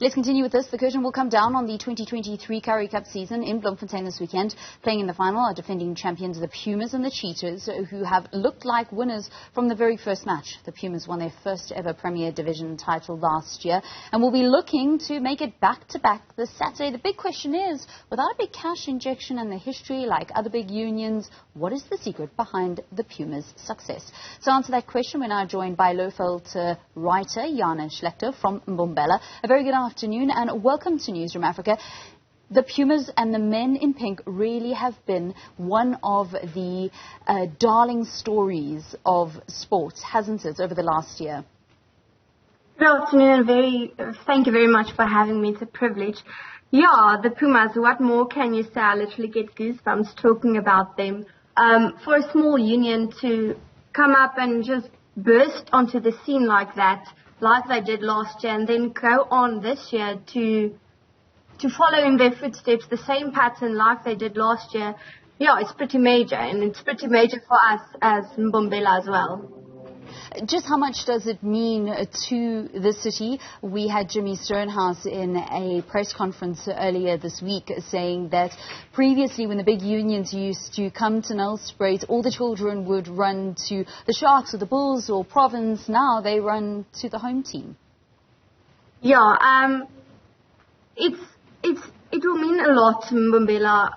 Let's continue with this. The curtain will come down on the 2023 Currie Cup season in Bloemfontein this weekend. Playing in the final are defending champions the Pumas and the Cheetahs, who have looked like winners from the very first match. The Pumas won their first ever Premier Division title last year and will be looking to make it back-to-back this Saturday. The big question is, without a big cash injection and the history like other big unions, what is the secret behind the Pumas' success? To answer that question, we're now joined by Lowvelder writer Jana Schlechter from Lowvelder. A very good afternoon and welcome to Newzroom Afrika. The Pumas and the men in pink really have been one of the darling stories of sports, hasn't it, over the last year? Good afternoon and thank you very much for having me. It's a privilege. Yeah, the Pumas, what more can you say? I literally get goosebumps talking about them. For a small union to come up and just burst onto the scene like that, like they did last year, and then go on this year to follow in their footsteps, the same pattern like they did last year, yeah, it's pretty major, and it's pretty major for us as Mbombela as well. Just how much does it mean to the city? We had Jimmy Stonehouse in a press conference earlier this week saying that previously when the big unions used to come to Nelspruit, all the children would run to the Sharks or the Bulls or Province. Now they run to the home team. Yeah, it will mean a lot to Mbombela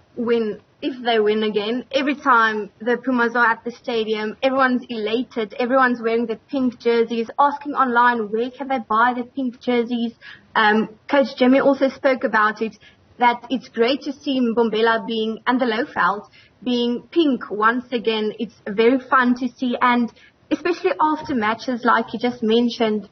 if they win again. Every time the Pumas are at the stadium, everyone's elated. Everyone's wearing the pink jerseys, asking online where can they buy the pink jerseys. Coach Jimmy also spoke about it, that it's great to see Mbombela and the Lowvelder being pink once again. It's very fun to see, and especially after matches like you just mentioned,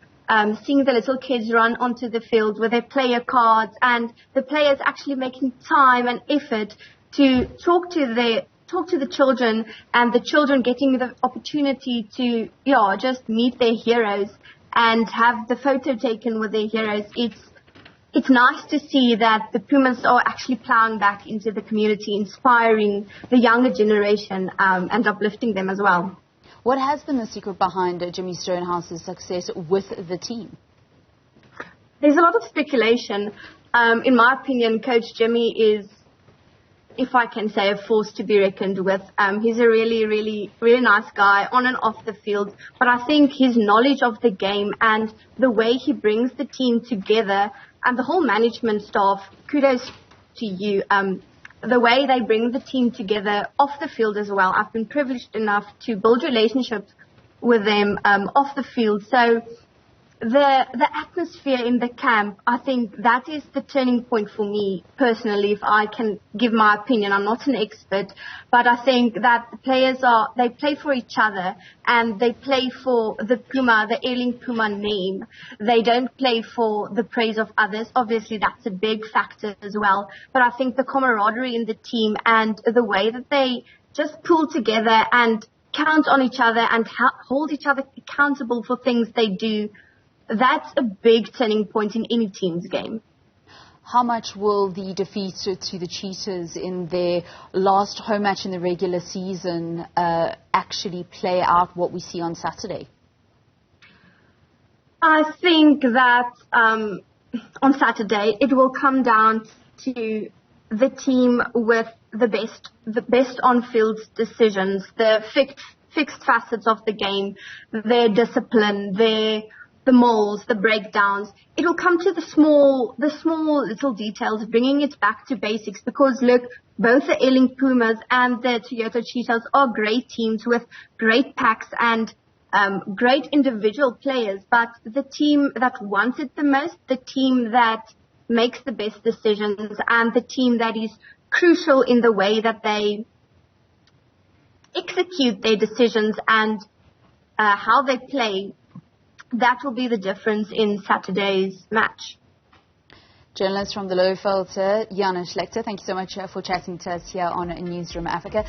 seeing the little kids run onto the field with their player cards and the players actually making time and effort to talk to the children, and the children getting the opportunity to just meet their heroes and have the photo taken with their heroes. It's nice to see that the Pumas are actually plowing back into the community, inspiring the younger generation and uplifting them as well. What has been the secret behind Jimmy Stonehouse's success with the team? There's a lot of speculation. In my opinion, Coach Jimmy is, if I can say, a force to be reckoned with. He's a really, really, really nice guy on and off the field. But I think his knowledge of the game and the way he brings the team together and the whole management staff, kudos to you. The way they bring the team together off the field as well. I've been privileged enough to build relationships with them off the field. So the atmosphere in the camp, I think that is the turning point for me personally, if I can give my opinion. I'm not an expert, but I think that the players they play for each other and they play for the Puma, the ailing Puma name. They don't play for the praise of others. Obviously, that's a big factor as well. But I think the camaraderie in the team and the way that they just pull together and count on each other and hold each other accountable for things they do, that's a big turning point in any team's game. How much will the defeat to the Cheetahs in their last home match in the regular season actually play out what we see on Saturday? I think that on Saturday it will come down to the team with the best on-field decisions, the fixed facets of the game, their discipline, the molds, the breakdowns. It will come to the small little details, bringing it back to basics. Because look, both the ailing Pumas and the Toyota Cheetahs are great teams with great packs and great individual players. But the team that wants it the most, the team that makes the best decisions, and the team that is crucial in the way that they execute their decisions and how they play, that will be the difference in Saturday's match. Journalist from the Lowvelder, Jana Schlechter, thank you so much for chatting to us here on Newzroom Afrika.